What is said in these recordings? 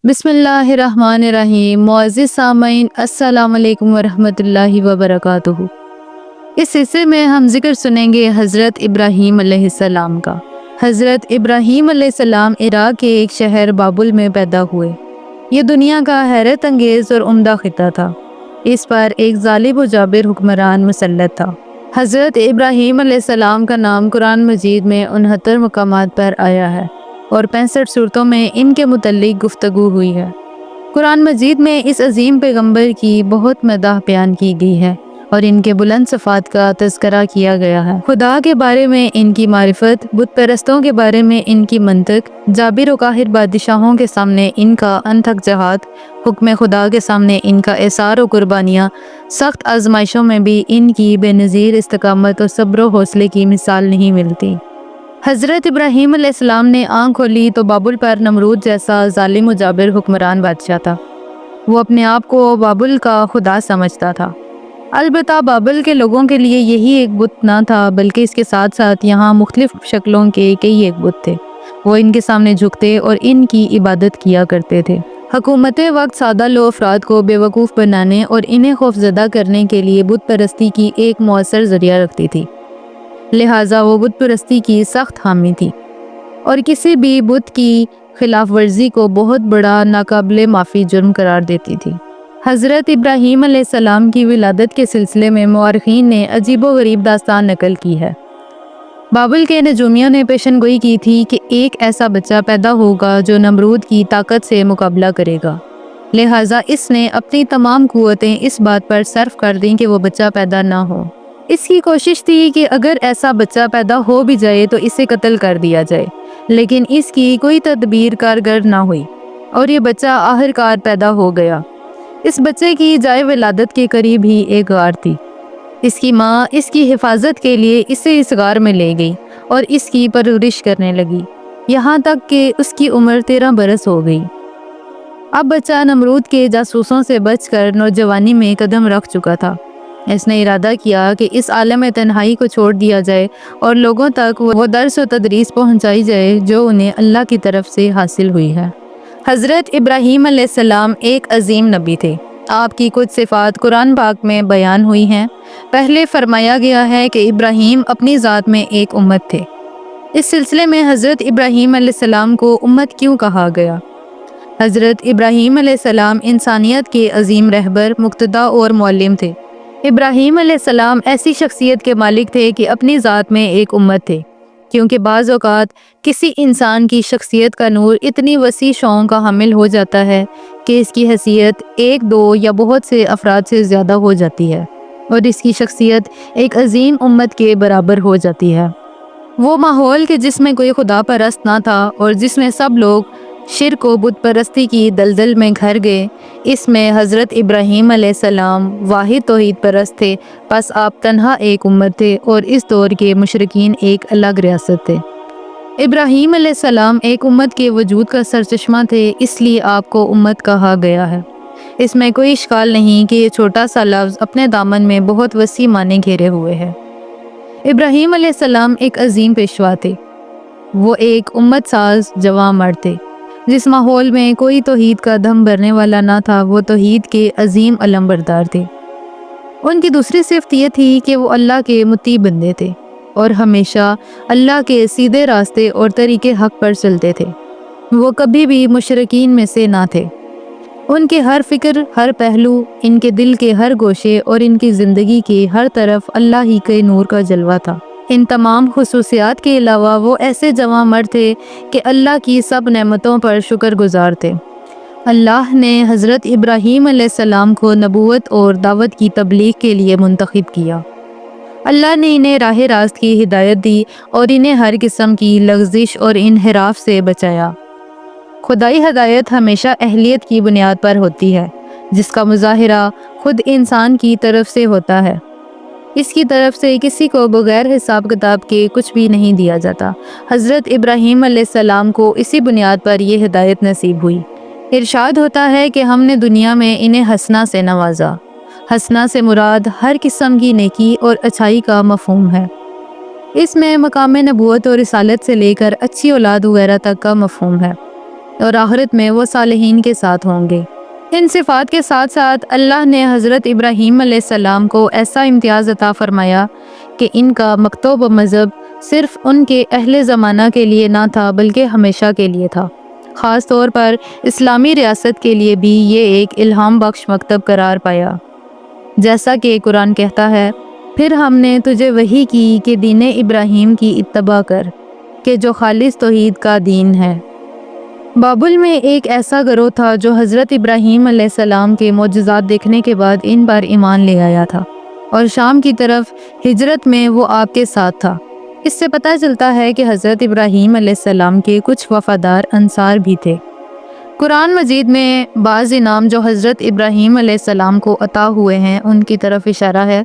بسم اللہ الرحمن الرحیم۔ معزز سامعین، السلام علیکم ورحمۃ اللہ وبرکاتہ۔ اس حصے میں ہم ذکر سنیں گے حضرت ابراہیم علیہ السلام کا۔ حضرت ابراہیم علیہ السلام عراق کے ایک شہر بابل میں پیدا ہوئے۔ یہ دنیا کا حیرت انگیز اور عمدہ خطہ تھا۔ اس پر ایک ظالم و جابر حکمران مسلط تھا۔ حضرت ابراہیم علیہ السلام کا نام قرآن مجید میں 69 مقامات پر آیا ہے اور 65 صورتوں میں ان کے متعلق گفتگو ہوئی ہے۔ قرآن مجید میں اس عظیم پیغمبر کی بہت مدح بیان کی گئی ہے اور ان کے بلند صفات کا تذکرہ کیا گیا ہے۔ خدا کے بارے میں ان کی معرفت، بت پرستوں کے بارے میں ان کی منطق، جابر و قاہر بادشاہوں کے سامنے ان کا انتھک جہاد، حکم خدا کے سامنے ان کا ایثار و قربانیاں، سخت آزمائشوں میں بھی ان کی بے نظیر استقامت اور صبر و حوصلے کی مثال نہیں ملتی۔ حضرت ابراہیم علیہ السلام نے آنکھ کھولی تو بابل پر نمرود جیسا ظالم و جابر حکمران بادشاہ تھا۔ وہ اپنے آپ کو بابل کا خدا سمجھتا تھا۔ البتہ بابل کے لوگوں کے لیے یہی ایک بت نہ تھا، بلکہ اس کے ساتھ ساتھ یہاں مختلف شکلوں کے کئی ایک بت تھے۔ وہ ان کے سامنے جھکتے اور ان کی عبادت کیا کرتے تھے۔ حکومت وقت سادہ لو افراد کو بے وقوف بنانے اور انہیں خوفزدہ کرنے کے لیے بت پرستی کی ایک مؤثر ذریعہ رکھتی تھی، لہٰذا وہ بت پرستی کی سخت حامی تھی اور کسی بھی بت کی خلاف ورزی کو بہت بڑا ناقابل معافی جرم قرار دیتی تھی۔ حضرت ابراہیم علیہ السلام کی ولادت کے سلسلے میں مورخین نے عجیب و غریب داستان نقل کی ہے۔ بابل کے نجومیوں نے پیشن گوئی کی تھی کہ ایک ایسا بچہ پیدا ہوگا جو نمرود کی طاقت سے مقابلہ کرے گا، لہٰذا اس نے اپنی تمام قوتیں اس بات پر صرف کر دیں کہ وہ بچہ پیدا نہ ہو۔ اس کی کوشش تھی کہ اگر ایسا بچہ پیدا ہو بھی جائے تو اسے قتل کر دیا جائے، لیکن اس کی کوئی تدبیر کارگر نہ ہوئی اور یہ بچہ آخرکار پیدا ہو گیا۔ اس بچے کی جائے ولادت کے قریب ہی ایک غار تھی۔ اس کی ماں اس کی حفاظت کے لیے اسے اس غار میں لے گئی اور اس کی پرورش کرنے لگی، یہاں تک کہ اس کی عمر 13 برس ہو گئی۔ اب بچہ نمرود کے جاسوسوں سے بچ کر نوجوانی میں قدم رکھ چکا تھا۔ اس نے ارادہ کیا کہ اس عالم تنہائی کو چھوڑ دیا جائے اور لوگوں تک وہ درس و تدریس پہنچائی جائے جو انہیں اللہ کی طرف سے حاصل ہوئی ہے۔ حضرت ابراہیم علیہ السلام ایک عظیم نبی تھے۔ آپ کی کچھ صفات قرآن پاک میں بیان ہوئی ہیں۔ پہلے فرمایا گیا ہے کہ ابراہیم اپنی ذات میں ایک امت تھے۔ اس سلسلے میں حضرت ابراہیم علیہ السلام کو امت کیوں کہا گیا؟ حضرت ابراہیم علیہ السلام انسانیت کے عظیم رہبر، مقتدی اور معلم تھے۔ ابراہیم علیہ السلام ایسی شخصیت کے مالک تھے کہ اپنی ذات میں ایک امت تھے، کیونکہ بعض اوقات کسی انسان کی شخصیت کا نور اتنی وسیع شعاعوں کا حامل ہو جاتا ہے کہ اس کی حیثیت ایک، دو یا بہت سے افراد سے زیادہ ہو جاتی ہے اور اس کی شخصیت ایک عظیم امت کے برابر ہو جاتی ہے۔ وہ ماحول کہ جس میں کوئی خدا پرست نہ تھا اور جس میں سب لوگ شرک و بت پرستی کی دلدل میں گھر گئے، اس میں حضرت ابراہیم علیہ السلام واحد توحید پرست تھے، پس آپ تنہا ایک امت تھے اور اس دور کے مشرکین ایک الگ ریاست تھے۔ ابراہیم علیہ السلام ایک امت کے وجود کا سرچشمہ تھے، اس لیے آپ کو امت کہا گیا ہے۔ اس میں کوئی اشکال نہیں کہ یہ چھوٹا سا لفظ اپنے دامن میں بہت وسیع معنی گھیرے ہوئے ہے۔ ابراہیم علیہ السلام ایک عظیم پیشوا تھے۔ وہ ایک امت ساز جواں مرد تھے۔ جس ماحول میں کوئی توحید کا دم بھرنے والا نہ تھا، وہ توحید کے عظیم علم بردار تھے۔ ان کی دوسری صفت یہ تھی کہ وہ اللہ کے مطیع بندے تھے اور ہمیشہ اللہ کے سیدھے راستے اور طریقے حق پر چلتے تھے۔ وہ کبھی بھی مشرکین میں سے نہ تھے۔ ان کے ہر فکر، ہر پہلو، ان کے دل کے ہر گوشے اور ان کی زندگی کے ہر طرف اللہ ہی کے نور کا جلوہ تھا۔ ان تمام خصوصیات کے علاوہ وہ ایسے جواں مرد تھے کہ اللہ کی سب نعمتوں پر شکر گزار تھے۔ اللہ نے حضرت ابراہیم علیہ السلام کو نبوت اور دعوت کی تبلیغ کے لیے منتخب کیا۔ اللہ نے انہیں راہ راست کی ہدایت دی اور انہیں ہر قسم کی لغزش اور انحراف سے بچایا۔ خدائی ہدایت ہمیشہ اہلیت کی بنیاد پر ہوتی ہے، جس کا مظاہرہ خود انسان کی طرف سے ہوتا ہے۔ اس کی طرف سے کسی کو بغیر حساب کتاب کے کچھ بھی نہیں دیا جاتا۔ حضرت ابراہیم علیہ السلام کو اسی بنیاد پر یہ ہدایت نصیب ہوئی۔ ارشاد ہوتا ہے کہ ہم نے دنیا میں انہیں حسنہ سے نوازا۔ حسنہ سے مراد ہر قسم کی نیکی اور اچھائی کا مفہوم ہے۔ اس میں مقام نبوت اور رسالت سے لے کر اچھی اولاد وغیرہ تک کا مفہوم ہے۔ اور آخرت میں وہ صالحین کے ساتھ ہوں گے۔ ان صفات کے ساتھ ساتھ اللہ نے حضرت ابراہیم علیہ السلام کو ایسا امتیاز عطا فرمایا کہ ان کا مکتوب و مذہب صرف ان کے اہل زمانہ کے لیے نہ تھا بلکہ ہمیشہ کے لیے تھا۔ خاص طور پر اسلامی ریاست کے لیے بھی یہ ایک الہام بخش مکتب قرار پایا، جیسا کہ قرآن کہتا ہے، پھر ہم نے تجھے وحی کی کہ دین ابراہیم کی اتباع کر، کہ جو خالص توحید کا دین ہے۔ بابل میں ایک ایسا گروہ تھا جو حضرت ابراہیم علیہ السلام کے معجزات دیکھنے کے بعد ان پر ایمان لے آیا تھا، اور شام کی طرف ہجرت میں وہ آپ کے ساتھ تھا۔ اس سے پتہ چلتا ہے کہ حضرت ابراہیم علیہ السلام کے کچھ وفادار انصار بھی تھے۔ قرآن مجید میں بعض انعام جو حضرت ابراہیم علیہ السلام کو عطا ہوئے ہیں ان کی طرف اشارہ ہے،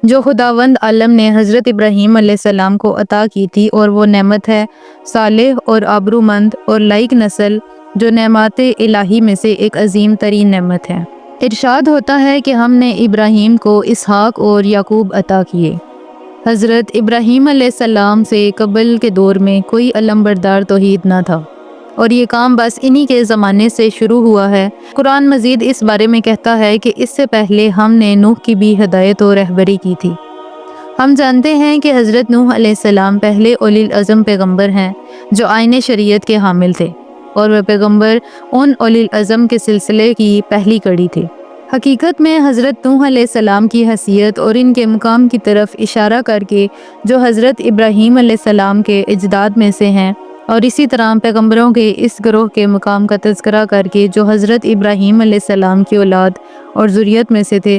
جو خداوند عالم نے حضرت ابراہیم علیہ السلام کو عطا کی تھی، اور وہ نعمت ہے صالح اور آبرومند اور لائق نسل، جو نعمات الہی میں سے ایک عظیم ترین نعمت ہے۔ ارشاد ہوتا ہے کہ ہم نے ابراہیم کو اسحاق اور یعقوب عطا کیے۔ حضرت ابراہیم علیہ السلام سے قبل کے دور میں کوئی علمبردار توحید نہ تھا، اور یہ کام بس انہی کے زمانے سے شروع ہوا ہے۔ قرآن مزید اس بارے میں کہتا ہے کہ اس سے پہلے ہم نے نوح کی بھی ہدایت و رہبری کی تھی۔ ہم جانتے ہیں کہ حضرت نوح علیہ السلام پہلے اولی العزم پیغمبر ہیں جو آئین شریعت کے حامل تھے، اور وہ پیغمبر ان اولی العزم کے سلسلے کی پہلی کڑی تھے۔ حقیقت میں حضرت نوح علیہ السلام کی حیثیت اور ان کے مقام کی طرف اشارہ کر کے جو حضرت ابراہیم علیہ السلام کے اجداد میں سے ہیں، اور اسی طرح پیغمبروں کے اس گروہ کے مقام کا تذکرہ کر کے جو حضرت ابراہیم علیہ السلام کی اولاد اور ذریت میں سے تھے،